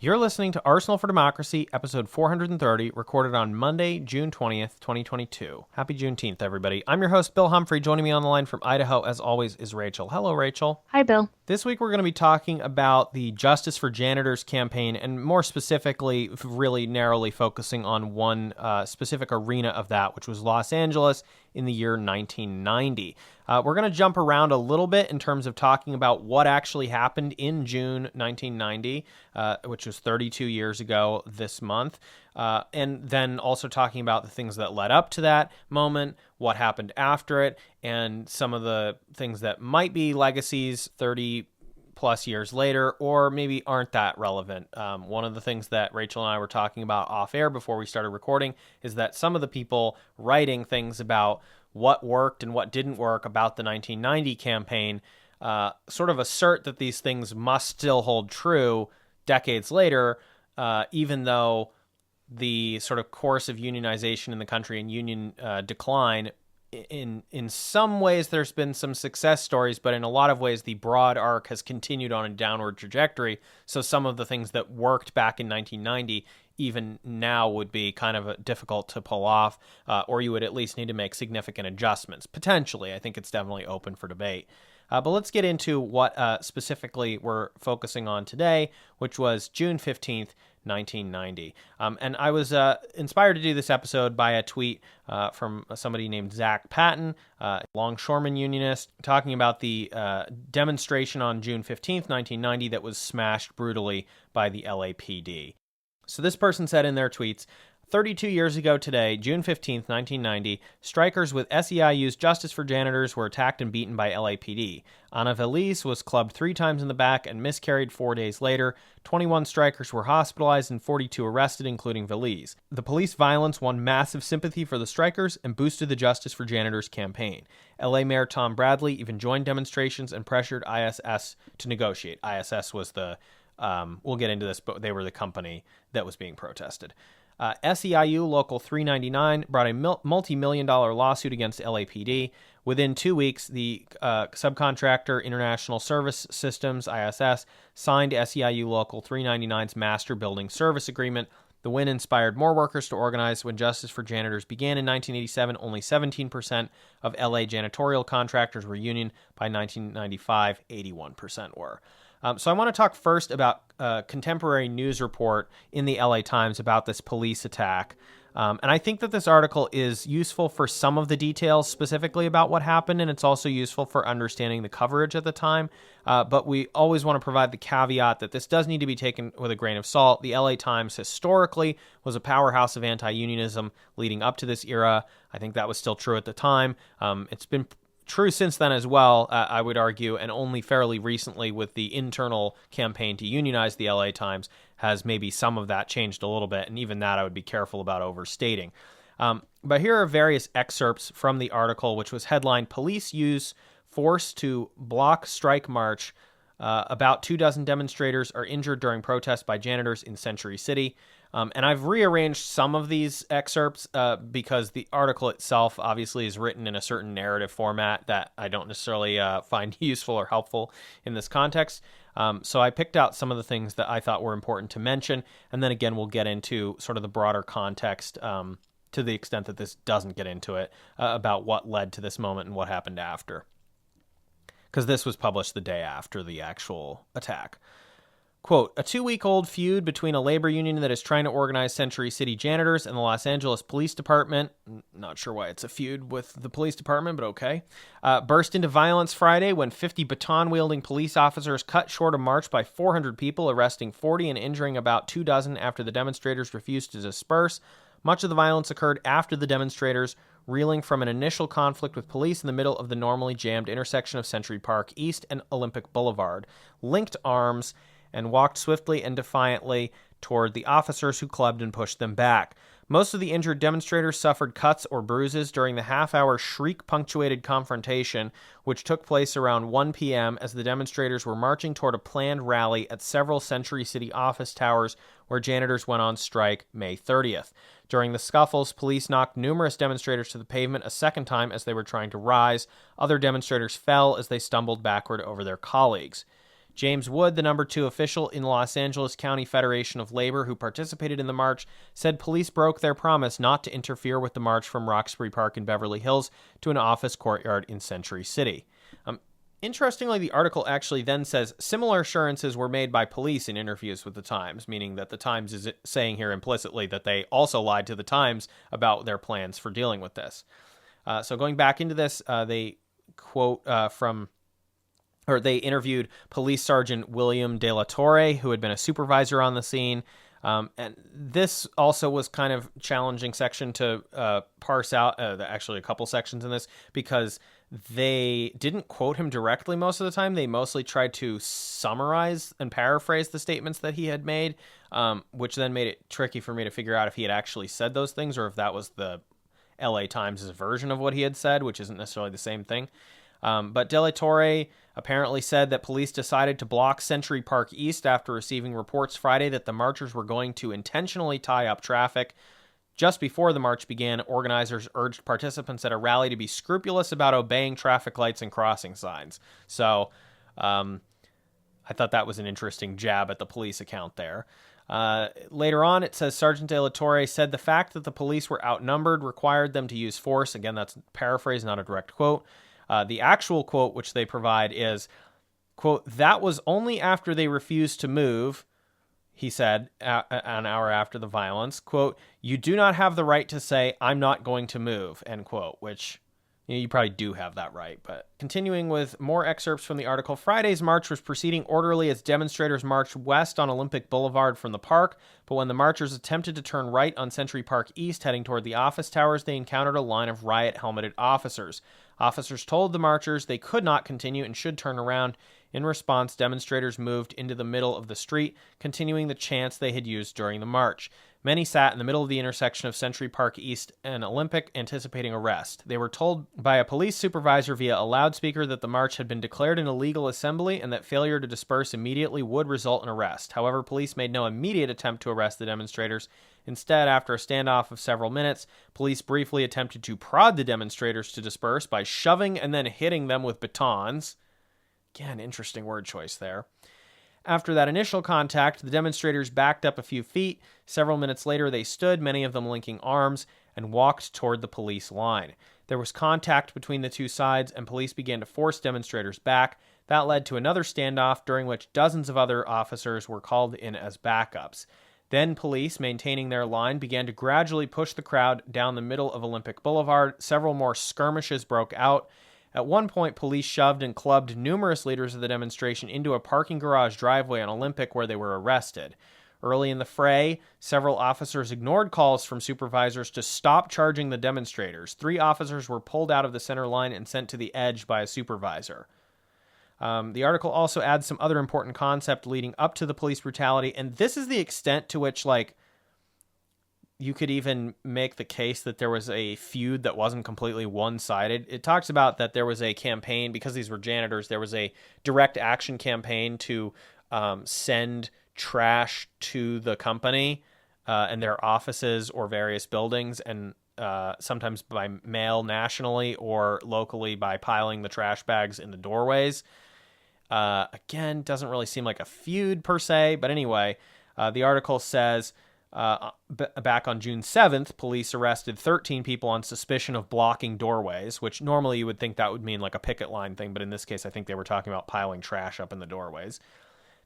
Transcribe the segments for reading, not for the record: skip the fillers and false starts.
You're listening to Arsenal for Democracy, episode 430, recorded on Monday, June 20th, 2022. Happy Juneteenth, everybody. I'm your host, Bill Humphrey. Joining me on the line from Idaho, as always, is Rachel. Hello, Rachel. Hi, Bill. This week, we're going to be talking about the Justice for Janitors campaign, and more specifically, really narrowly focusing on one specific arena of that, which was Los Angeles in the year 1990. We're going to jump around a little bit in terms of talking about what actually happened in June 1990, which was 32 years ago this month, and then also talking about the things that led up to that moment, what happened after it, and some of the things that might be legacies 30 plus years later, or maybe aren't that relevant. One of the things that Rachel and I were talking about off air before we started recording is that some of the people writing things about what worked and what didn't work about the 1990 campaign sort of assert that these things must still hold true decades later, even though the sort of course of unionization in the country and union decline, in some ways there's been some success stories, but in a lot of ways the broad arc has continued on a downward trajectory. So some of the things that worked back in 1990 even now would be kind of difficult to pull off, or you would at least need to make significant adjustments. Potentially, I think it's definitely open for debate. But let's get into what specifically we're focusing on today, which was June 15th, 1990. And I was inspired to do this episode by a tweet from somebody named Zach Patton, longshoreman unionist, talking about the demonstration on June 15th, 1990 that was smashed brutally by the LAPD. So this person said in their tweets, 32 years ago today, June 15th, 1990, strikers with SEIU's Justice for Janitors were attacked and beaten by LAPD. Ana Veliz was clubbed 3 times in the back and miscarried 4 days later. 21 strikers were hospitalized and 42 arrested, including Veliz. The police violence won massive sympathy for the strikers and boosted the Justice for Janitors campaign. LA Mayor Tom Bradley even joined demonstrations and pressured ISS to negotiate. ISS was the, we'll get into this, but they were the company that was being protested. SEIU Local 399 brought a multi-million-dollar lawsuit against LAPD. Within 2 weeks, the subcontractor International Service Systems, ISS, signed SEIU Local 399's Master Building Service Agreement. The win inspired more workers to organize. When Justice for Janitors began in 1987, only 17% of LA janitorial contractors were union. By 1995, 81% were. So I want to talk first about a contemporary news report in the LA Times about this police attack. And I think that this article is useful for some of the details specifically about what happened, and it's also useful for understanding the coverage at the time. But we always want to provide the caveat that this does need to be taken with a grain of salt. The LA Times historically was a powerhouse of anti-unionism leading up to this era. I think that was still true at the time. It's been true since then as well, I would argue, and only fairly recently with the internal campaign to unionize the LA Times has maybe some of that changed a little bit, and even that I would be careful about overstating. But here are various excerpts from the article, which was headlined, Police Use Force to Block Strike March. About 24 demonstrators are injured during protests by janitors in Century City. And I've rearranged some of these excerpts because the article itself obviously is written in a certain narrative format that I don't necessarily find useful or helpful in this context. So I picked out some of the things that I thought were important to mention. And then again, we'll get into sort of the broader context to the extent that this doesn't get into it about what led to this moment and what happened after. Because this was published the day after the actual attack. Quote, a 2-week-old feud between a labor union that is trying to organize Century City janitors and the Los Angeles Police Department, not sure why it's a feud with the police department, but okay, burst into violence Friday when 50 baton-wielding police officers cut short a march by 400 people, arresting 40 and injuring about 24 after the demonstrators refused to disperse. Much of the violence occurred after the demonstrators, reeling from an initial conflict with police in the middle of the normally jammed intersection of Century Park East and Olympic Boulevard, linked arms and walked swiftly and defiantly toward the officers who clubbed and pushed them back. Most of the injured demonstrators suffered cuts or bruises during the half-hour shriek-punctuated confrontation, which took place around 1 p.m. as the demonstrators were marching toward a planned rally at several Century City office towers where janitors went on strike May 30th. During the scuffles, police knocked numerous demonstrators to the pavement a second time as they were trying to rise. Other demonstrators fell as they stumbled backward over their colleagues. James Wood, the number 2 official in the Los Angeles County Federation of Labor who participated in the march, said police broke their promise not to interfere with the march from Roxbury Park in Beverly Hills to an office courtyard in Century City. Interestingly, the article actually then says similar assurances were made by police in interviews with the Times, meaning that the Times is saying here implicitly that they also lied to the Times about their plans for dealing with this. So going back into this, they quote they interviewed Police Sergeant William De La Torre, who had been a supervisor on the scene. And this also was kind of challenging section to parse out, actually a couple sections in this, because they didn't quote him directly most of the time. They mostly tried to summarize and paraphrase the statements that he had made, which then made it tricky for me to figure out if he had actually said those things or if that was the LA Times' version of what he had said, which isn't necessarily the same thing. But De La Torre apparently said that police decided to block Century Park East after receiving reports Friday that the marchers were going to intentionally tie up traffic. Just before the march began, organizers urged participants at a rally to be scrupulous about obeying traffic lights and crossing signs. So I thought that was an interesting jab at the police account there. Later on, it says Sergeant De La Torre said the fact that the police were outnumbered required them to use force. Again, that's paraphrase, not a direct quote. The actual quote, which they provide, is, quote, "That was only after they refused to move," he said, an hour after the violence. Quote, "You do not have the right to say, 'I'm not going to move,'" end quote, which you probably do have that right. But continuing with more excerpts from the article, Friday's march was proceeding orderly as demonstrators marched west on Olympic Boulevard from the park, but when the marchers attempted to turn right on Century Park East heading toward the office towers, they encountered a line of riot-helmeted officers. Officers told the marchers they could not continue and should turn around. In response, demonstrators moved into the middle of the street, continuing the chants they had used during the march. Many sat in the middle of the intersection of Century Park East and Olympic, anticipating arrest. They were told by a police supervisor via a loudspeaker that the march had been declared an illegal assembly and that failure to disperse immediately would result in arrest. However, police made no immediate attempt to arrest the demonstrators. Instead, after a standoff of several minutes, police briefly attempted to prod the demonstrators to disperse by shoving and then hitting them with batons. Again, interesting word choice there. After that initial contact, the demonstrators backed up a few feet. Several minutes later, they stood, many of them linking arms, and walked toward the police line. There was contact between the two sides, and police began to force demonstrators back. That led to another standoff, during which dozens of other officers were called in as backups. Then police, maintaining their line, began to gradually push the crowd down the middle of Olympic Boulevard. Several more skirmishes broke out. At one point, police shoved and clubbed numerous leaders of the demonstration into a parking garage driveway on Olympic where they were arrested. Early in the fray, several officers ignored calls from supervisors to stop charging the demonstrators. 3 officers were pulled out of the center line and sent to the edge by a supervisor. The article also adds some other important concept leading up to the police brutality, and this is the extent to which, you could even make the case that there was a feud that wasn't completely one-sided. It talks about that there was a campaign, because these were janitors, there was a direct action campaign to send trash to the company and their offices or various buildings, and sometimes by mail nationally or locally by piling the trash bags in the doorways. Again, doesn't really seem like a feud per se, but anyway, the article says, back on June 7th, police arrested 13 people on suspicion of blocking doorways, which normally you would think that would mean like a picket line thing, but in this case, I think they were talking about piling trash up in the doorways.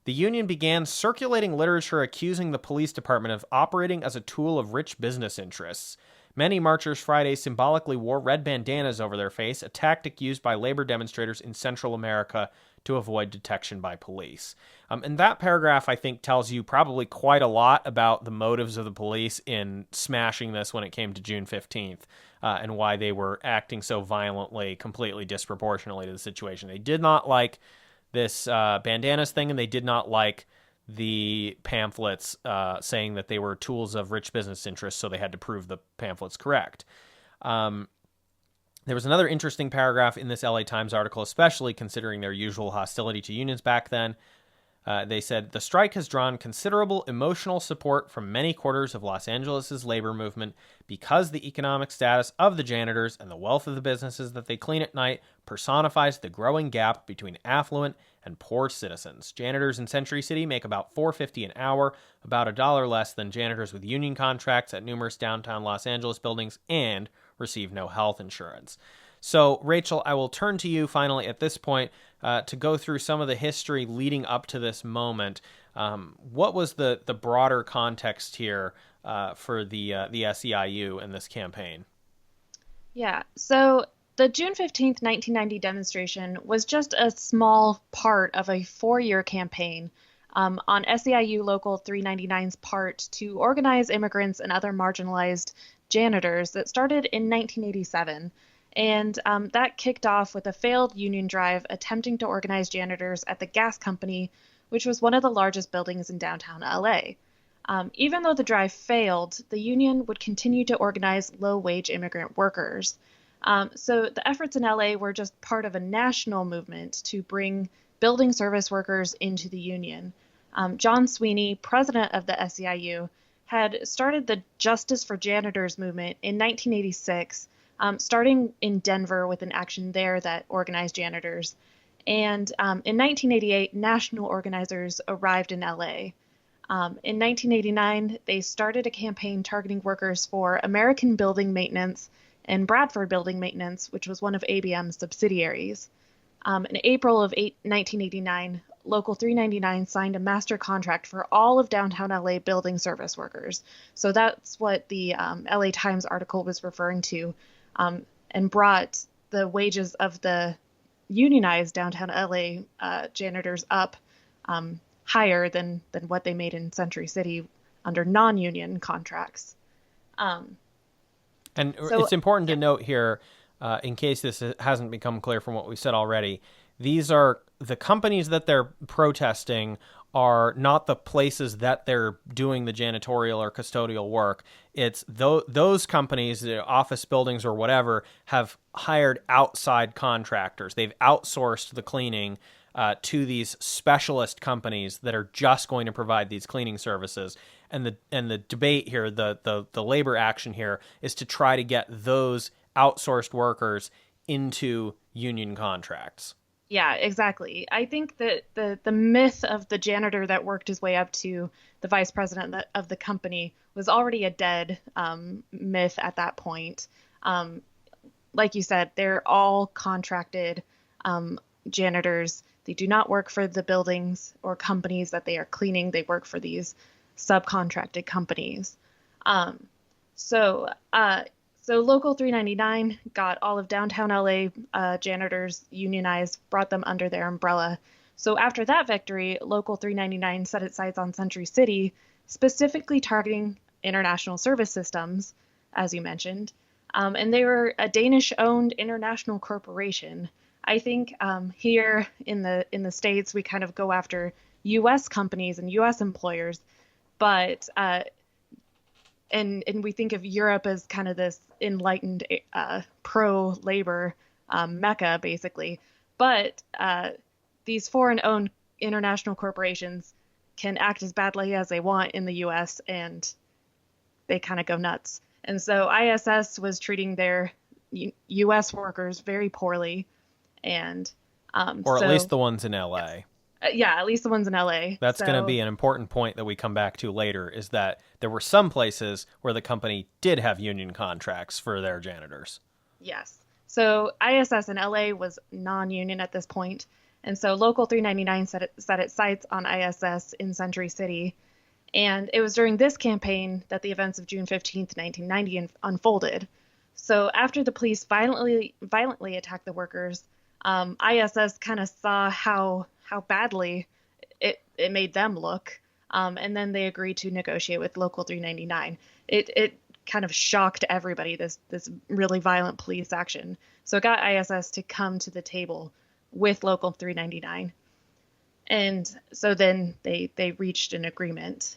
The union began circulating literature accusing the police department of operating as a tool of rich business interests. Many marchers Friday symbolically wore red bandanas over their face, a tactic used by labor demonstrators in Central America to avoid detection by police. And that paragraph, I think, tells you probably quite a lot about the motives of the police in smashing this when it came to June 15th, and why they were acting so violently, completely disproportionately to the situation. They did not like this bandanas thing, and they did not like the pamphlets saying that they were tools of rich business interests, so they had to prove the pamphlets correct. There was another interesting paragraph in this LA Times article, especially considering their usual hostility to unions back then. They said the strike has drawn considerable emotional support from many quarters of Los Angeles' labor movement because the economic status of the janitors and the wealth of the businesses that they clean at night personifies the growing gap between affluent and poor citizens. Janitors in Century City make about $4.50 an hour, about $1 less than janitors with union contracts at numerous downtown Los Angeles buildings, and receive no health insurance. So, Rachel, I will turn to you finally at this point to go through some of the history leading up to this moment. What was the broader context here for the SEIU in this campaign? Yeah, so the June 15th, 1990 demonstration was just a small part of a 4-year campaign on SEIU Local 399's part to organize immigrants and other marginalized janitors that started in 1987. And that kicked off with a failed union drive attempting to organize janitors at the gas company, which was one of the largest buildings in downtown LA. Even though the drive failed, the union would continue to organize low-wage immigrant workers. So the efforts in LA were just part of a national movement to bring building service workers into the union. John Sweeney, president of the SEIU, had started the Justice for Janitors movement in 1986, starting in Denver with an action there that organized janitors. And in 1988, national organizers arrived in LA. In 1989, they started a campaign targeting workers for American Building Maintenance and Bradford Building Maintenance, which was one of ABM's subsidiaries. In April of 1989, Local 399 signed a master contract for all of downtown LA building service workers. So that's what the LA Times article was referring to, and brought the wages of the unionized downtown LA janitors up higher than what they made in Century City under non-union contracts. It's important to note here, in case this hasn't become clear from what we said already, these are the companies that they're protesting are not the places that they're doing the janitorial or custodial work. It's those companies, the office buildings or whatever, have hired outside contractors. They've outsourced the cleaning to these specialist companies that are just going to provide these cleaning services. And the debate here, the labor action here, is to try to get those outsourced workers into union contracts. Yeah, exactly. I think that the myth of the janitor that worked his way up to the vice president of the company was already a dead myth at that point. Like you said, they're all contracted janitors. They do not work for the buildings or companies that they are cleaning. They work for these subcontracted companies. So Local 399 got all of downtown LA janitors unionized, brought them under their umbrella. So after that victory, Local 399 set its sights on Century City, specifically targeting international service systems, as you mentioned. And they were a Danish-owned international corporation. I think here in the States, we kind of go after U.S. companies and U.S. employers, but and we think of Europe as kind of this enlightened pro-labor mecca, basically. But these foreign-owned international corporations can act as badly as they want in the U.S., and they kind of go nuts. And so ISS was treating their U.S. workers very poorly, and or at least the ones in L.A. Yeah, at least the ones in LA. That's going to be an important point that we come back to later, is that there were some places where the company did have union contracts for their janitors. Yes. So ISS in LA was non-union at this point, and so Local 399 set its sights on ISS in Century City, and it was during this campaign that the events of June 15th, 1990 unfolded. So after the police violently attacked the workers, ISS kind of saw how badly it made them look, and then they agreed to negotiate with Local 399. It kind of shocked everybody, this really violent police action. So it got ISS to come to the table with Local 399. And so then they reached an agreement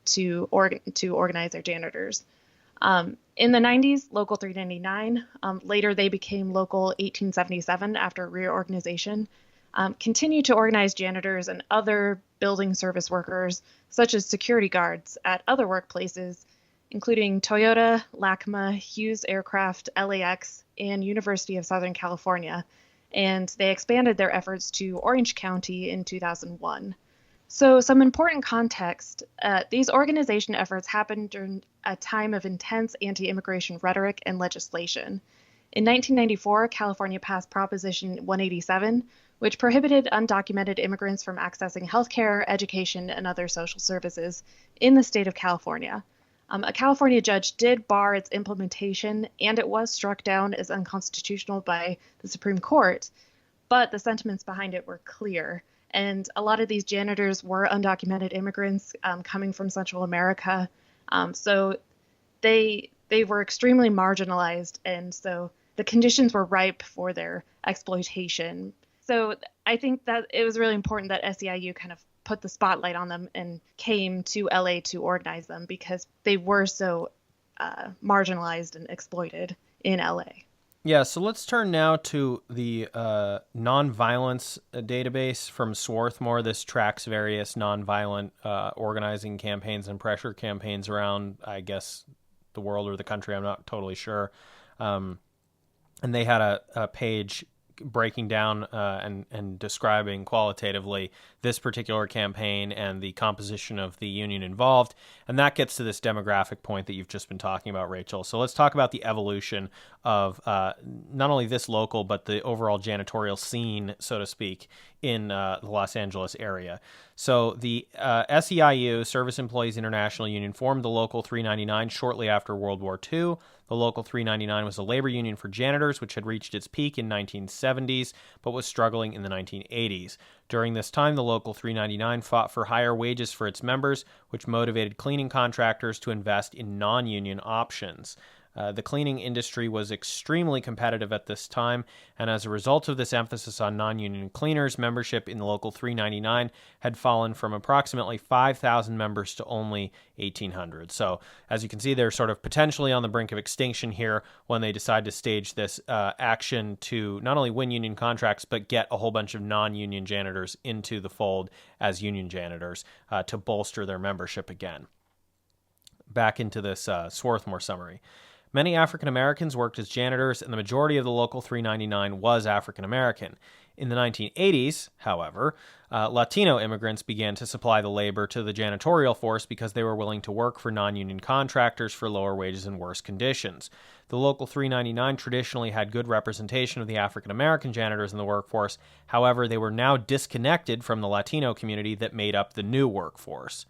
to organize their janitors. In the 90s, Local 399, later they became Local 1877 after reorganization. continued to organize janitors and other building service workers, such as security guards, at other workplaces, including Toyota, LACMA, Hughes Aircraft, LAX, and University of Southern California. And they expanded their efforts to Orange County in 2001. So, some important context, these organization efforts happened during a time of intense anti immigration rhetoric and legislation. In 1994, California passed Proposition 187, which prohibited undocumented immigrants from accessing healthcare, education, and other social services in the state of California. A California judge did bar its implementation, and it was struck down as unconstitutional by the Supreme Court, but the sentiments behind it were clear. And a lot of these janitors were undocumented immigrants coming from Central America. So they were extremely marginalized, and so the conditions were ripe for their exploitation. So I think that it was really important that SEIU kind of put the spotlight on them and came to LA to organize them because they were so marginalized and exploited in LA. Yeah, so let's turn now to the nonviolence database from Swarthmore. This tracks various nonviolent organizing campaigns and pressure campaigns around, I guess, the world or the country. I'm not totally sure. And they had a page breaking down and describing qualitatively this particular campaign and the composition of the union involved. And that gets to this demographic point that you've just been talking about, Rachel. So let's talk about the evolution of not only this local, but the overall janitorial scene, so to speak, in the Los Angeles area. So the SEIU, Service Employees International Union, formed the Local 399 shortly after World War II. The Local 399 was a labor union for janitors, which had reached its peak in 1970s, but was struggling in the 1980s. During this time, the Local 399 fought for higher wages for its members, which motivated cleaning contractors to invest in non-union options. The cleaning industry was extremely competitive at this time, and as a result of this emphasis on non-union cleaners, membership in the Local 399 had fallen from approximately 5,000 members to only 1,800. So, as you can see, they're sort of potentially on the brink of extinction here when they decide to stage this action to not only win union contracts, but get a whole bunch of non-union janitors into the fold as union janitors to bolster their membership again. Back into this Swarthmore summary. Many African Americans worked as janitors, and the majority of the Local 399 was African American. In the 1980s, however, Latino immigrants began to supply the labor to the janitorial force because they were willing to work for non-union contractors for lower wages and worse conditions. The Local 399 traditionally had good representation of the African American janitors in the workforce. However, they were now disconnected from the Latino community that made up the new workforce.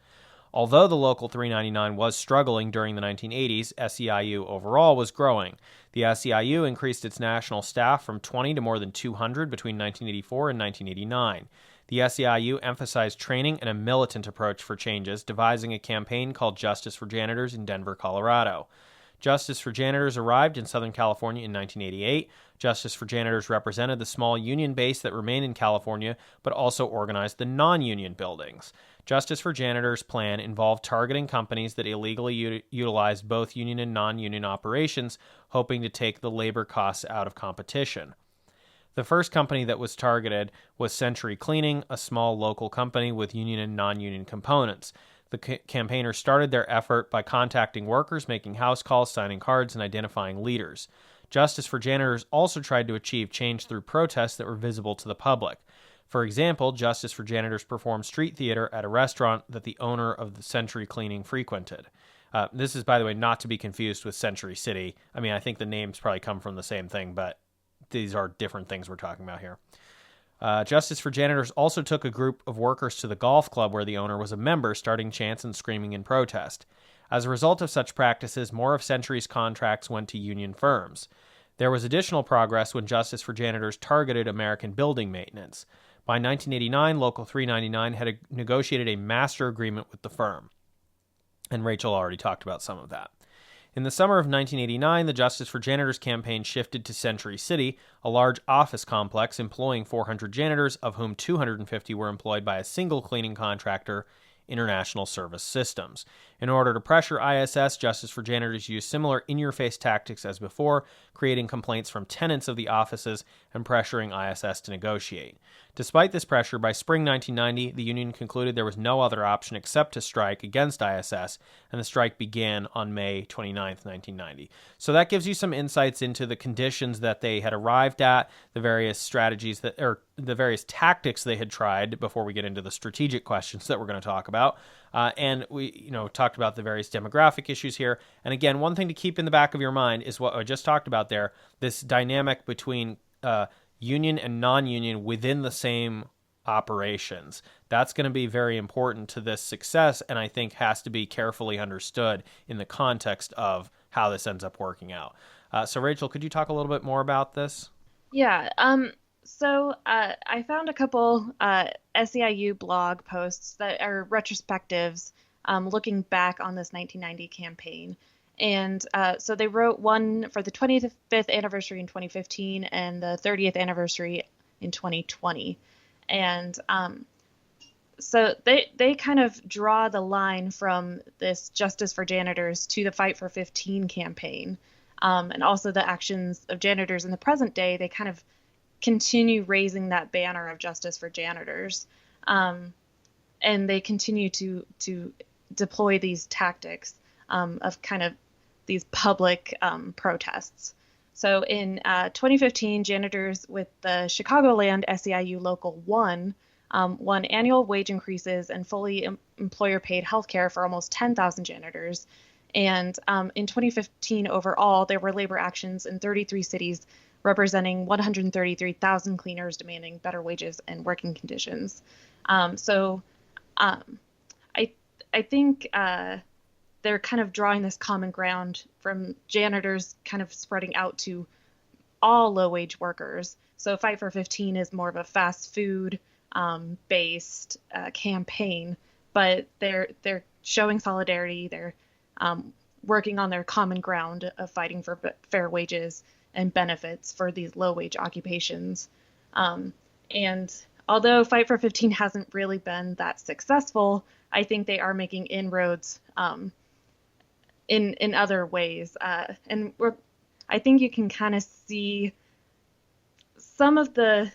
Although the Local 399 was struggling during the 1980s, SEIU overall was growing. The SEIU increased its national staff from 20 to more than 200 between 1984 and 1989. The SEIU emphasized training and a militant approach for changes, devising a campaign called Justice for Janitors in Denver, Colorado. Justice for Janitors arrived in Southern California in 1988. Justice for Janitors represented the small union base that remained in California, but also organized the non-union buildings. Justice for Janitors' plan involved targeting companies that illegally utilized both union and non-union operations, hoping to take the labor costs out of competition. The first company that was targeted was Century Cleaning, a small local company with union and non-union components. The campaigners started their effort by contacting workers, making house calls, signing cards, and identifying leaders. Justice for Janitors also tried to achieve change through protests that were visible to the public. For example, Justice for Janitors performed street theater at a restaurant that the owner of the Century Cleaning frequented. This is, by the way, not to be confused with Century City. I mean, I think the names probably come from the same thing, but these are different things we're talking about here. Justice for Janitors also took a group of workers to the golf club where the owner was a member, starting chants and screaming in protest. As a result of such practices, more of Century's contracts went to union firms. There was additional progress when Justice for Janitors targeted American building maintenance. By 1989, Local 399 had negotiated a master agreement with the firm. And Rachel already talked about some of that. In the summer of 1989, the Justice for Janitors campaign shifted to Century City, a large office complex employing 400 janitors, of whom 250 were employed by a single cleaning contractor international service systems. In order to pressure ISS, Justice for Janitors used similar in-your-face tactics as before, creating complaints from tenants of the offices and pressuring ISS to negotiate. Despite this pressure, by spring 1990, the union concluded there was no other option except to strike against ISS, and the strike began on May 29, 1990. So that gives you some insights into the conditions that they had arrived at, the various strategies that, or the various tactics they had tried before we get into the strategic questions that we're going to talk about. And we, talked about the various demographic issues here. And again, one thing to keep in the back of your mind is what I just talked about there, this dynamic between union and non-union within the same operations. That's going to be very important to this success, and I think has to be carefully understood in the context of how this ends up working out. So Rachel, could you talk a little bit more about this? Yeah. I found a couple SEIU blog posts that are retrospectives looking back on this 1990 campaign. And so they wrote one for the 25th anniversary in 2015 and the 30th anniversary in 2020. And so they kind of draw the line from this Justice for Janitors to the Fight for 15 campaign. And also the actions of janitors in the present day, they kind of continue raising that banner of justice for janitors. And they continue to deploy these tactics of kind of these public protests. So in 2015, janitors with the Chicagoland SEIU Local 1 won annual wage increases and fully employer-paid health care for almost 10,000 janitors. And in 2015 overall, there were labor actions in 33 cities representing 133,000 cleaners demanding better wages and working conditions. I think they're kind of drawing this common ground from janitors kind of spreading out to all low-wage workers. So Fight for 15 is more of a fast food based campaign, but they're showing solidarity. They're working on their common ground of fighting for fair wages and benefits for these low-wage occupations. And although Fight for 15 hasn't really been that successful, I think they are making inroads in other ways. I think you can kind of see some of the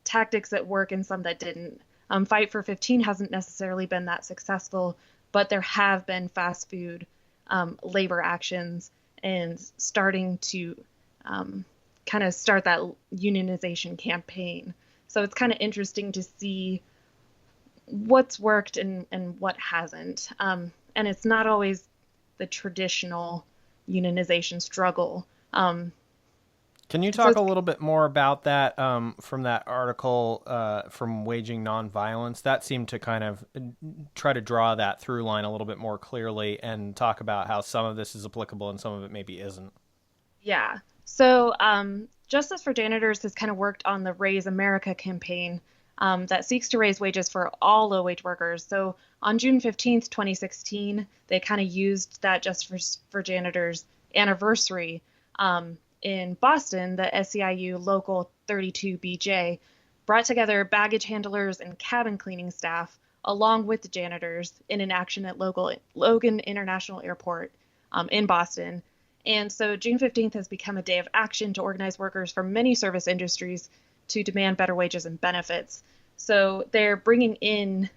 tactics that work and some that didn't. Fight for 15 hasn't necessarily been that successful, but there have been fast food labor actions and starting to kind of start that unionization campaign. So it's kind of interesting to see what's worked and what hasn't. And it's not always the traditional unionization struggle. Can you talk a little bit more about that from that article from Waging Nonviolence? That seemed to kind of try to draw that through line a little bit more clearly and talk about how some of this is applicable and some of it maybe isn't. Yeah. So Justice for Janitors has kind of worked on the Raise America campaign that seeks to raise wages for all low-wage workers. So on June 15th, 2016, they kind of used that Justice for Janitors anniversary in Boston. The SEIU Local 32BJ brought together baggage handlers and cabin cleaning staff along with the janitors in an action at Logan International Airport in Boston. And so June 15th has become a day of action to organize workers from many service industries to demand better wages and benefits. So they're bringing in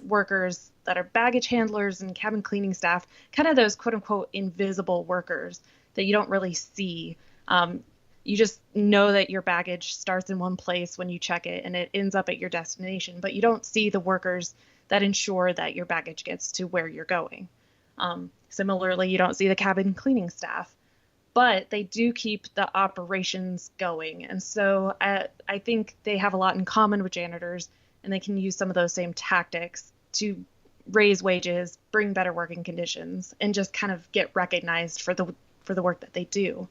workers that are baggage handlers and cabin cleaning staff, kind of those quote unquote invisible workers that you don't really see. You just know that your baggage starts in one place when you check it and it ends up at your destination, but you don't see the workers that ensure that your baggage gets to where you're going. Similarly, you don't see the cabin cleaning staff, but they do keep the operations going. And so I think they have a lot in common with janitors, and they can use some of those same tactics to raise wages, bring better working conditions, and just kind of get recognized for the work that they do.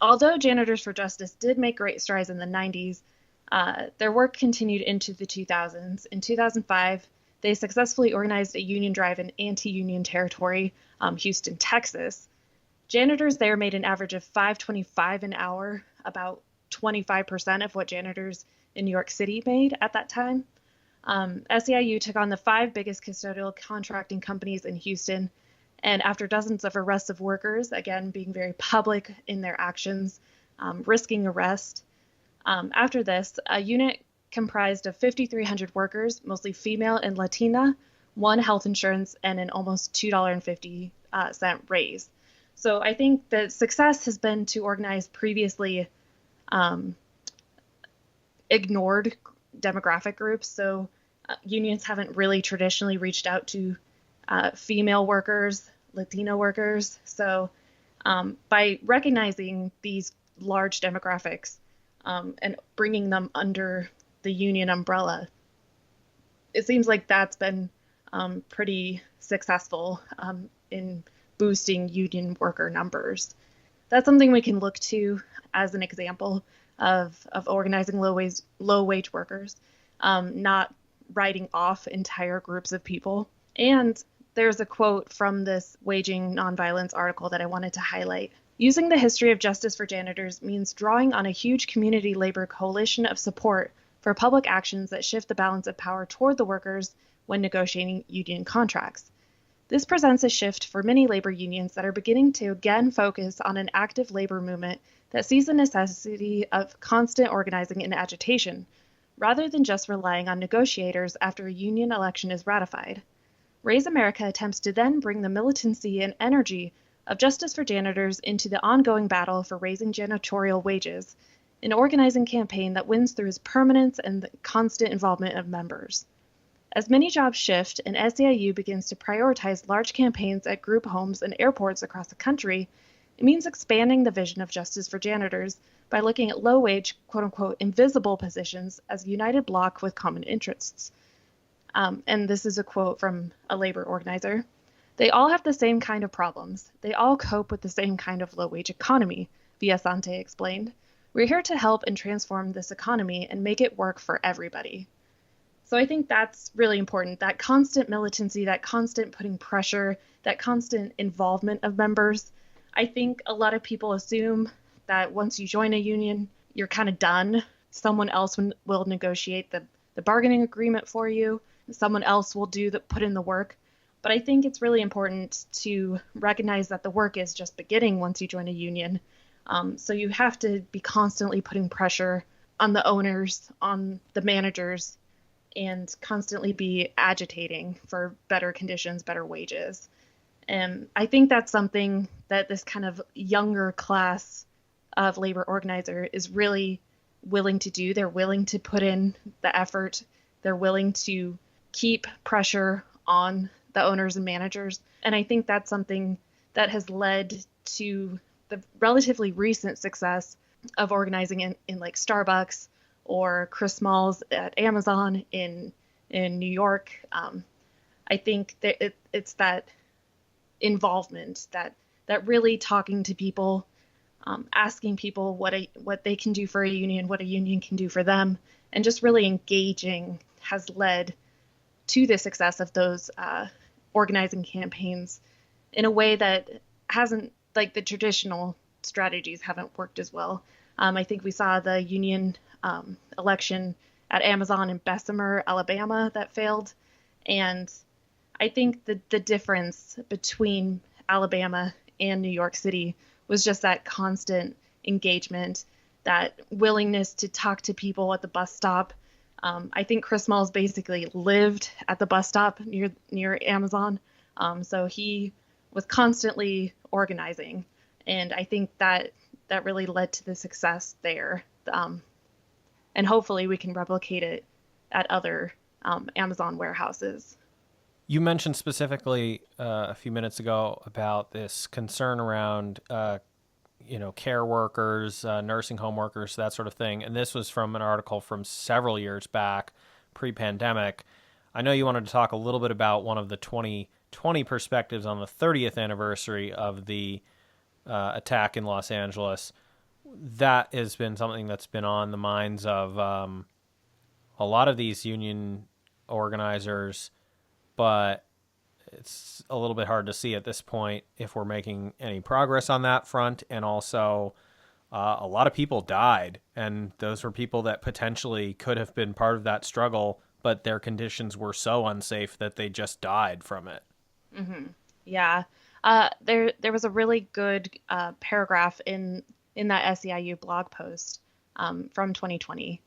Although Janitors for Justice did make great strides in the 90s, their work continued into the 2000s. In 2005, they successfully organized a union drive in anti-union territory, Houston, Texas. Janitors there made an average of $5.25 an hour, about 25% of what janitors in New York City made at that time. SEIU took on the five biggest custodial contracting companies in Houston, and after dozens of arrests of workers, again being very public in their actions, risking arrest, after this, a unit comprised of 5,300 workers, mostly female and Latina, one health insurance, and an almost $2.50 raise. So I think the success has been to organize previously um, ignored demographic groups. So unions haven't really traditionally reached out to female workers, Latino workers. So by recognizing these large demographics and bringing them under the union umbrella, it seems like that's been pretty successful in boosting union worker numbers. That's something we can look to as an example of organizing low wage workers, not writing off entire groups of people. And there's a quote from this Waging Nonviolence article that I wanted to highlight. Using the history of justice for janitors means drawing on a huge community labor coalition of support for public actions that shift the balance of power toward the workers when negotiating union contracts. This presents a shift for many labor unions that are beginning to again focus on an active labor movement that sees the necessity of constant organizing and agitation, rather than just relying on negotiators after a union election is ratified. Raise America attempts to then bring the militancy and energy of justice for janitors into the ongoing battle for raising janitorial wages, an organizing campaign that wins through its permanence and the constant involvement of members. As many jobs shift and SEIU begins to prioritize large campaigns at group homes and airports across the country, it means expanding the vision of justice for janitors by looking at low-wage, quote-unquote, invisible positions as a united bloc with common interests. And this is a quote from a labor organizer. They all have the same kind of problems. They all cope with the same kind of low-wage economy, Villasante explained. We're here to help and transform this economy and make it work for everybody. So I think that's really important, that constant militancy, that constant putting pressure, that constant involvement of members. I think a lot of people assume that once you join a union, you're kind of done. Someone else will negotiate the bargaining agreement for you. Someone else will put in the work. But I think it's really important to recognize that the work is just beginning once you join a union. So you have to be constantly putting pressure on the owners, on the managers, and constantly be agitating for better conditions, better wages. And I think that's something that this kind of younger class of labor organizer is really willing to do. They're willing to put in the effort. They're willing to keep pressure on the owners and managers. And I think that's something that has led to the relatively recent success of organizing in like Starbucks or Chris Smalls at Amazon in New York. I think that it's that involvement, that really talking to people, asking people what they can do for a union, what a union can do for them, and just really engaging has led to the success of those organizing campaigns in a way that hasn't, like the traditional strategies haven't worked as well. I think we saw the union election at Amazon in Bessemer, Alabama, that failed. And I think the difference between Alabama and New York City was just that constant engagement, that willingness to talk to people at the bus stop. I think Chris Smalls basically lived at the bus stop near Amazon. So he was constantly organizing. And I think that really led to the success there. And hopefully we can replicate it at other Amazon warehouses. You mentioned specifically a few minutes ago about this concern around, care workers, nursing home workers, that sort of thing. And this was from an article from several years back, pre-pandemic. I know you wanted to talk a little bit about one of the 2020 perspectives on the 30th anniversary of the attack in Los Angeles. That has been something that's been on the minds of a lot of these union organizers, but it's a little bit hard to see at this point if we're making any progress on that front. And also, a lot of people died, and those were people that potentially could have been part of that struggle but their conditions were so unsafe that they just died from it. Yeah. There was a really good paragraph in that SEIU blog post from 2020.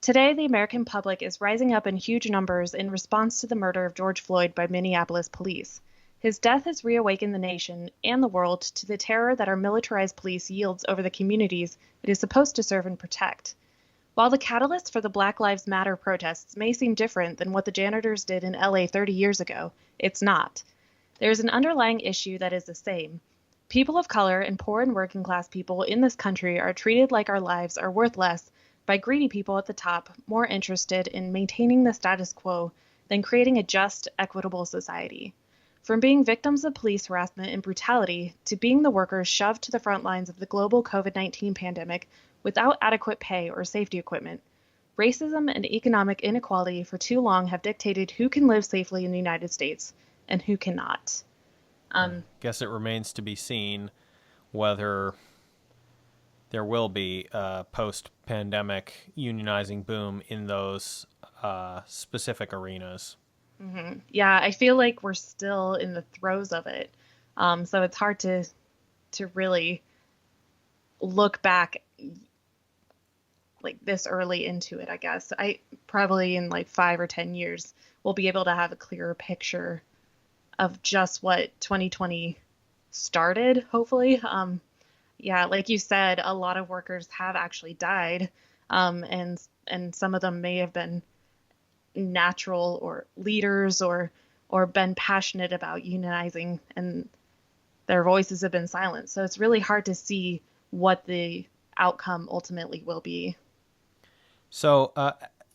Today, the American public is rising up in huge numbers in response to the murder of George Floyd by Minneapolis police. His death has reawakened the nation and the world to the terror that our militarized police yields over the communities it is supposed to serve and protect. While the catalyst for the Black Lives Matter protests may seem different than what the janitors did in LA 30 years ago, it's not. There is an underlying issue that is the same. People of color and poor and working class people in this country are treated like our lives are worth less by greedy people at the top, more interested in maintaining the status quo than creating a just, equitable society. From being victims of police harassment and brutality to being the workers shoved to the front lines of the global COVID-19 pandemic without adequate pay or safety equipment, racism and economic inequality for too long have dictated who can live safely in the United States and who cannot. Guess it remains to be seen whether there will be a post-pandemic unionizing boom in those specific arenas. Yeah, I feel like we're still in the throes of it. So it's hard to really look back like this early into it, I guess. I probably in like 5 or 10 years we'll be able to have a clearer picture of just what 2020 started, hopefully. Yeah, like you said, a lot of workers have actually died, and some of them may have been natural or leaders or been passionate about unionizing, and their voices have been silenced. So it's really hard to see what the outcome ultimately will be. So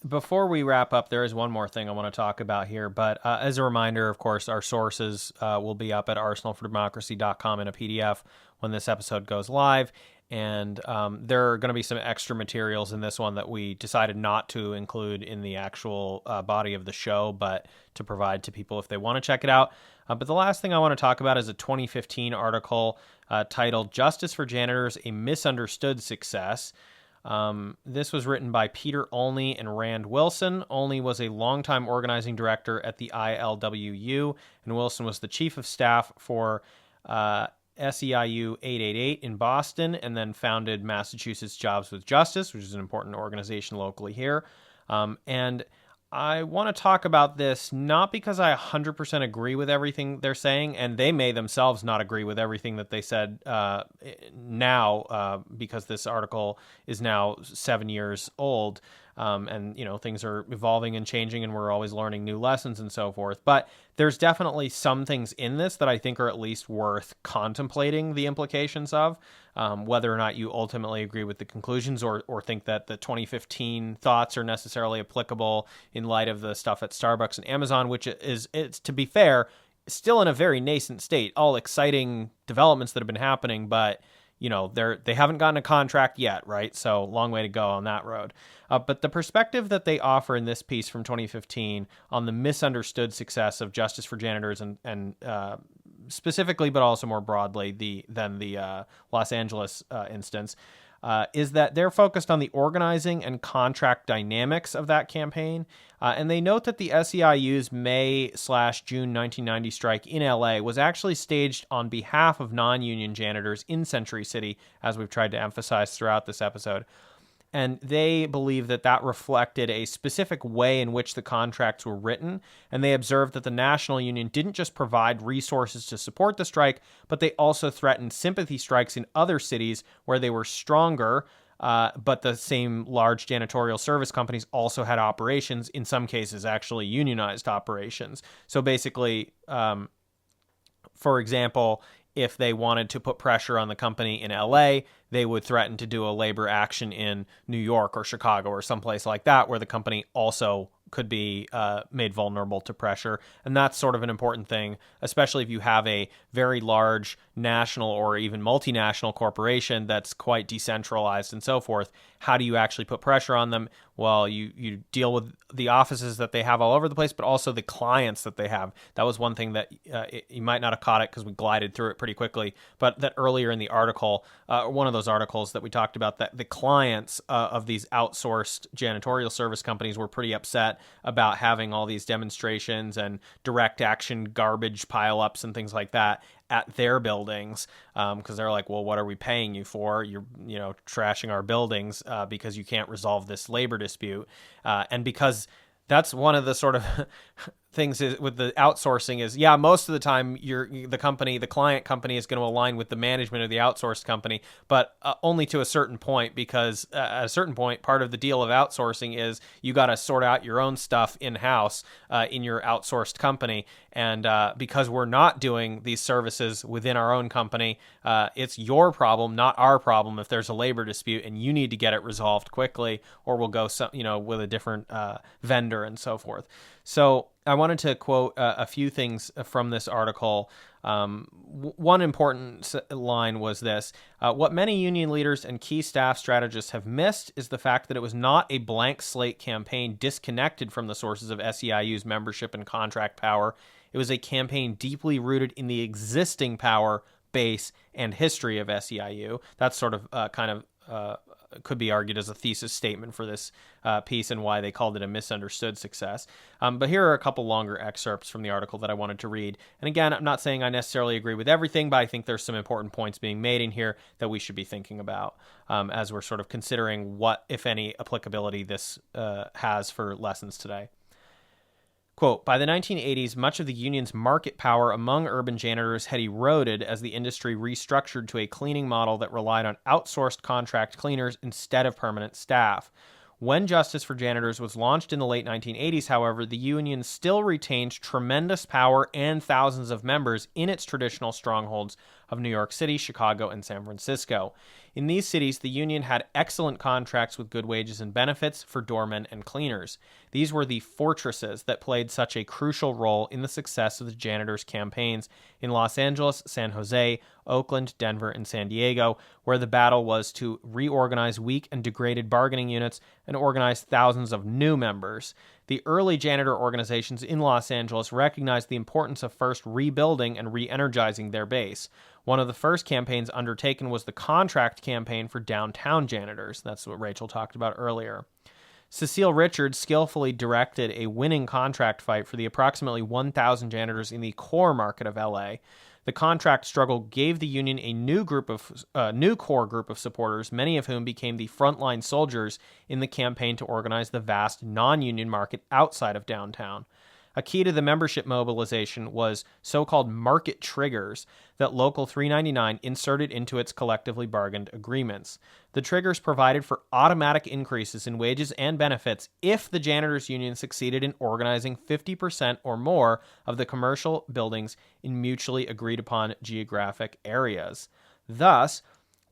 before we wrap up, there is one more thing I want to talk about here. But as a reminder, of course, our sources will be up at arsenalfordemocracy.com in a PDF when this episode goes live. And there are going to be some extra materials in this one that we decided not to include in the actual body of the show, but to provide to people if they want to check it out. But the last thing I want to talk about is a 2015 article titled Justice for Janitors, A Misunderstood Success. This was written by Peter Olney and Rand Wilson. Olney was a longtime organizing director at the ILWU, and Wilson was the chief of staff for SEIU 888 in Boston, and then founded Massachusetts Jobs with Justice, which is an important organization locally here. And I want to talk about this not because I 100% agree with everything they're saying, and they may themselves not agree with everything that they said now, because this article is now 7 years old, and things are evolving and changing, and we're always learning new lessons and so forth. But there's definitely some things in this that I think are at least worth contemplating the implications of, whether or not you ultimately agree with the conclusions or think that the 2015 thoughts are necessarily applicable in light of the stuff at Starbucks and Amazon, which it's to be fair, still in a very nascent state. All exciting developments that have been happening, but they haven't gotten a contract yet, right? So long way to go on that road. But the perspective that they offer in this piece from 2015 on the misunderstood success of Justice for Janitors and specifically, but also more broadly, than the Los Angeles instance, is that they're focused on the organizing and contract dynamics of that campaign. And they note that the SEIU's May/June 1990 strike in LA was actually staged on behalf of non-union janitors in Century City, as we've tried to emphasize throughout this episode. And they believe that that reflected a specific way in which the contracts were written. And they observed that the national union didn't just provide resources to support the strike, but they also threatened sympathy strikes in other cities where they were stronger. But the same large janitorial service companies also had operations, in some cases actually unionized operations. So basically, for example, if they wanted to put pressure on the company in LA, they would threaten to do a labor action in New York or Chicago or someplace like that, where the company also could be made vulnerable to pressure. And that's sort of an important thing, especially if you have a very large national or even multinational corporation that's quite decentralized and so forth. How do you actually put pressure on them? well, you deal with the offices that they have all over the place, but also the clients that they have. That was one thing that you might not have caught it because we glided through it pretty quickly, but that earlier in the article, one of those articles that we talked about, that the clients of these outsourced janitorial service companies were pretty upset about having all these demonstrations and direct action garbage pileups and things like that at their buildings, because they're like, well, what are we paying you for? You're trashing our buildings because you can't resolve this labor dispute, and because that's one of the sort of things is with the outsourcing is, yeah, most of the time the client company is going to align with the management of the outsourced company, but only to a certain point, because at a certain point, part of the deal of outsourcing is you got to sort out your own stuff in-house in your outsourced company. And because we're not doing these services within our own company, it's your problem, not our problem, if there's a labor dispute and you need to get it resolved quickly, or we'll go with a different vendor and so forth. So I wanted to quote a few things from this article. One important line was this: what many union leaders and key staff strategists have missed is the fact that it was not a blank slate campaign disconnected from the sources of SEIU's membership and contract power. It was a campaign deeply rooted in the existing power, base, and history of SEIU. That's sort of could be argued as a thesis statement for this piece and why they called it a misunderstood success. But here are a couple longer excerpts from the article that I wanted to read. And again, I'm not saying I necessarily agree with everything, but I think there's some important points being made in here that we should be thinking about as we're sort of considering what, if any, applicability this has for lessons today. Quote, by the 1980s, much of the union's market power among urban janitors had eroded as the industry restructured to a cleaning model that relied on outsourced contract cleaners instead of permanent staff. When Justice for Janitors was launched in the late 1980s, however, the union still retained tremendous power and thousands of members in its traditional strongholds of New York City, Chicago, and San Francisco. In these cities, the union had excellent contracts with good wages and benefits for doormen and cleaners. These were the fortresses that played such a crucial role in the success of the janitors' campaigns in Los Angeles, San Jose, Oakland, Denver, and San Diego, where the battle was to reorganize weak and degraded bargaining units and organize thousands of new members. The early janitor organizations in Los Angeles recognized the importance of first rebuilding and re-energizing their base. One of the first campaigns undertaken was the contract campaign for downtown janitors. That's what Rachel talked about earlier. Cecile Richards skillfully directed a winning contract fight for the approximately 1,000 janitors in the core market of LA. The contract struggle gave the union a new core group of supporters, many of whom became the frontline soldiers in the campaign to organize the vast non-union market outside of downtown. A key to the membership mobilization was so-called market triggers that Local 399 inserted into its collectively bargained agreements. The triggers provided for automatic increases in wages and benefits if the janitors union succeeded in organizing 50% or more of the commercial buildings in mutually agreed upon geographic areas. Thus,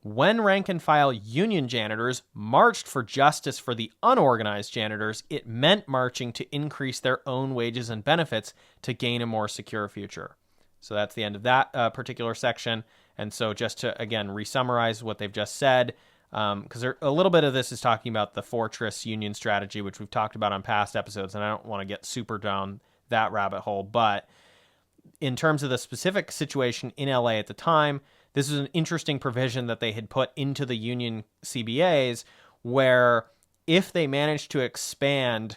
when rank-and-file union janitors marched for justice for the unorganized janitors, it meant marching to increase their own wages and benefits to gain a more secure future. So that's the end of that particular section. And so just to, again, re-summarize what they've just said, because a little bit of this is talking about the fortress union strategy, which we've talked about on past episodes, and I don't want to get super down that rabbit hole. But in terms of the specific situation in LA at the time, this is an interesting provision that they had put into the union CBAs, where if they managed to expand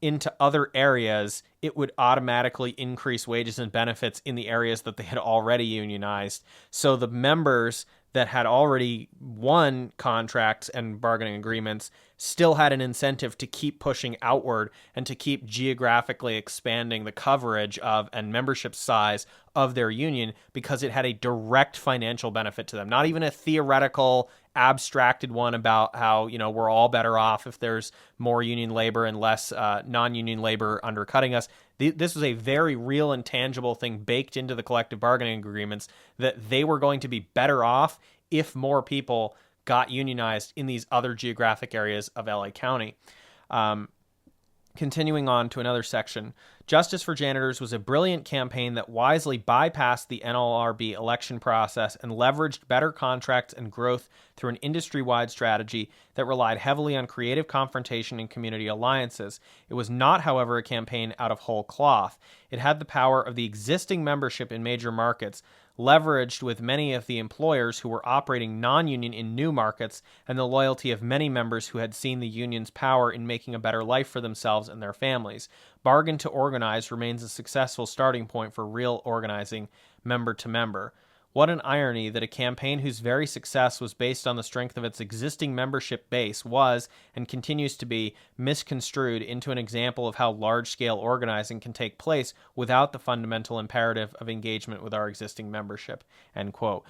into other areas, it would automatically increase wages and benefits in the areas that they had already unionized. So the members that had already won contracts and bargaining agreements still had an incentive to keep pushing outward and to keep geographically expanding the coverage of and membership size of their union, because it had a direct financial benefit to them. Not even a theoretical, abstracted one about how, we're all better off if there's more union labor and less non-union labor undercutting us. This was a very real and tangible thing baked into the collective bargaining agreements, that they were going to be better off if more people got unionized in these other geographic areas of LA County. Continuing on to another section, Justice for Janitors was a brilliant campaign that wisely bypassed the NLRB election process and leveraged better contracts and growth through an industry-wide strategy that relied heavily on creative confrontation and community alliances. It was not, however, a campaign out of whole cloth. It had the power of the existing membership in major markets, leveraged with many of the employers who were operating non-union in new markets, and the loyalty of many members who had seen the union's power in making a better life for themselves and their families. Bargain to organize remains a successful starting point for real organizing member to member. What an irony that a campaign whose very success was based on the strength of its existing membership base was, and continues to be, misconstrued into an example of how large-scale organizing can take place without the fundamental imperative of engagement with our existing membership. End quote.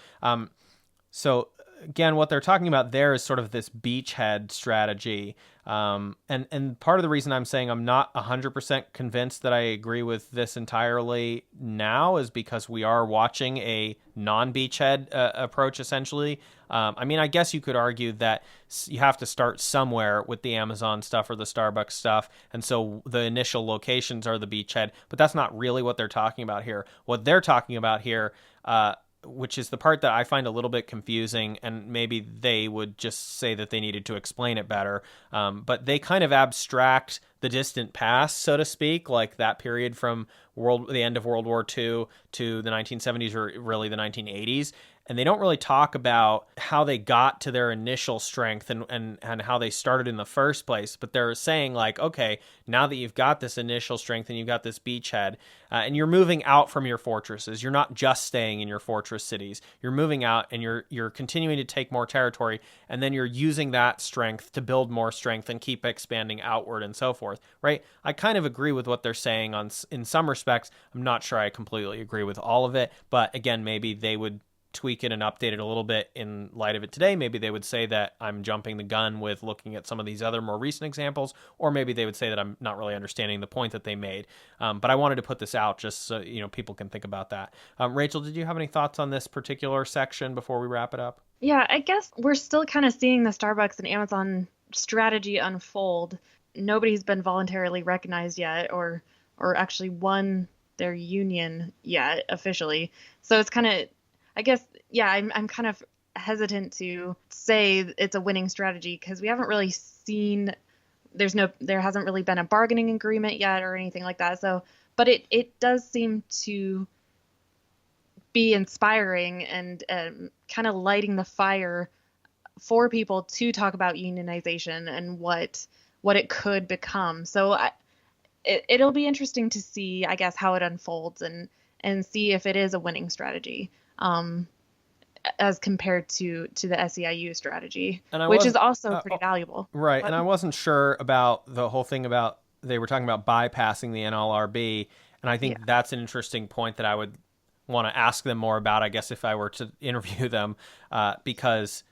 So again, what they're talking about there is sort of this beachhead strategy. And part of the reason I'm saying I'm not 100% convinced that I agree with this entirely now is because we are watching a non-beachhead approach, essentially. I mean, I guess you could argue that you have to start somewhere with the Amazon stuff or the Starbucks stuff, and so the initial locations are the beachhead, but that's not really what they're talking about here. What they're talking about here, which is the part that I find a little bit confusing, and maybe they would just say that they needed to explain it better. But they kind of abstract the distant past, so to speak, like that period from the end of World War II to the 1970s or really the 1980s. And they don't really talk about how they got to their initial strength and how they started in the first place. But they're saying like, okay, now that you've got this initial strength and you've got this beachhead and you're moving out from your fortresses, you're not just staying in your fortress cities. You're moving out and you're continuing to take more territory. And then you're using that strength to build more strength and keep expanding outward and so forth, right? I kind of agree with what they're saying in some respects. I'm not sure I completely agree with all of it. But again, maybe they would tweak it and update it a little bit in light of it today. Maybe they would say that I'm jumping the gun with looking at some of these other more recent examples, or maybe they would say that I'm not really understanding the point that they made. But I wanted to put this out just so people can think about that. Rachel, did you have any thoughts on this particular section before we wrap it up? Yeah, I guess we're still kind of seeing the Starbucks and Amazon strategy unfold. Nobody's been voluntarily recognized yet or actually won their union yet officially. So it's kind of, I guess, yeah, I'm kind of hesitant to say it's a winning strategy because we haven't really seen, there hasn't really been a bargaining agreement yet or anything like that. So, but it does seem to be inspiring and kind of lighting the fire for people to talk about unionization and what it could become. So it'll be interesting to see, I guess, how it unfolds and see if it is a winning strategy. As compared to the SEIU strategy, which is also pretty valuable. Right. And I wasn't sure about the whole thing about they were talking about bypassing the NLRB. And I think that's an interesting point that I would want to ask them more about, I guess, if I were to interview them, because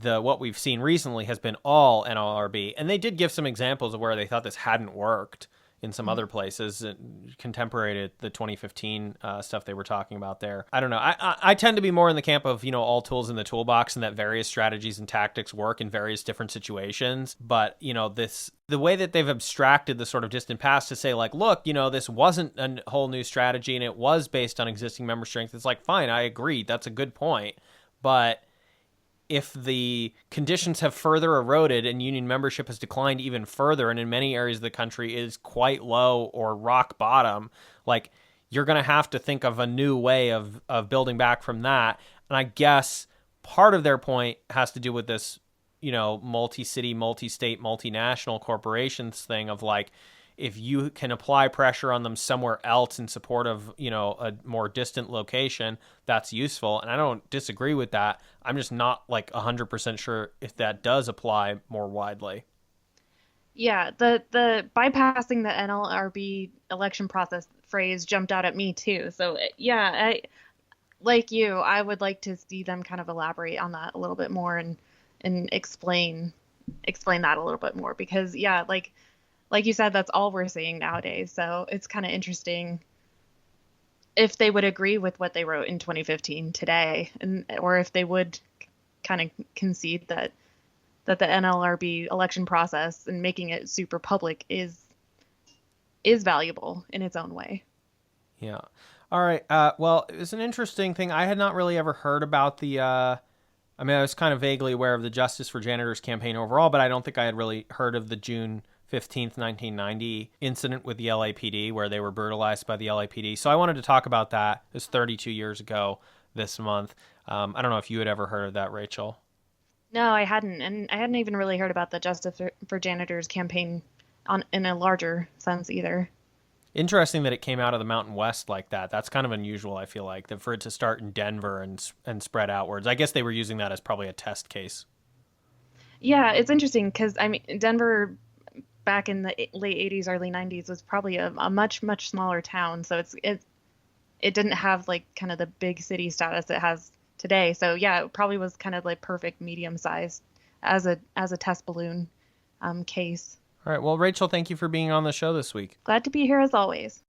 what we've seen recently has been all NLRB. And they did give some examples of where they thought this hadn't worked in some other places, contemporary to the 2015 stuff they were talking about there. I don't know. I tend to be more in the camp of, all tools in the toolbox and that various strategies and tactics work in various different situations. But, the way that they've abstracted the sort of distant past to say like, look, this wasn't a whole new strategy and it was based on existing member strength. It's like, fine, I agree. That's a good point. But if the conditions have further eroded and union membership has declined even further, and in many areas of the country is quite low or rock bottom, like you're going to have to think of a new way of building back from that. And I guess part of their point has to do with this, multi-city, multi-state, multinational corporations thing of like, if you can apply pressure on them somewhere else in support of, a more distant location, that's useful. And I don't disagree with that. I'm just not like 100% sure if that does apply more widely. Yeah, the bypassing the NLRB election process phrase jumped out at me too. So yeah, like you, I would like to see them kind of elaborate on that a little bit more and explain that a little bit more because yeah, like you said, that's all we're seeing nowadays. So it's kind of interesting if they would agree with what they wrote in 2015 today, or if they would kind of concede that the NLRB election process and making it super public is is valuable in its own way. Yeah. All right. Well, it was an interesting thing. I had not really ever heard about the. I mean, I was kind of vaguely aware of the Justice for Janitors campaign overall, but I don't think I had really heard of the June 15th, 1990 incident with the LAPD where they were brutalized by the LAPD. So I wanted to talk about that. It was 32 years ago this month. I don't know if you had ever heard of that, Rachel. No, I hadn't, and I hadn't even really heard about the Justice for Janitors campaign on in a larger sense either. Interesting that it came out of the Mountain West like that. That's kind of unusual, I feel like, that for it to start in Denver and spread outwards. I guess they were using that as probably a test case. Yeah, it's interesting because I mean Denver back in the late 80s, early 90s was probably a much smaller town, so it didn't have like kind of the big city status it has today. So yeah, it probably was kind of like perfect medium size as a test balloon case. All right. Well, Rachel, thank you for being on the show this week. Glad to be here as always.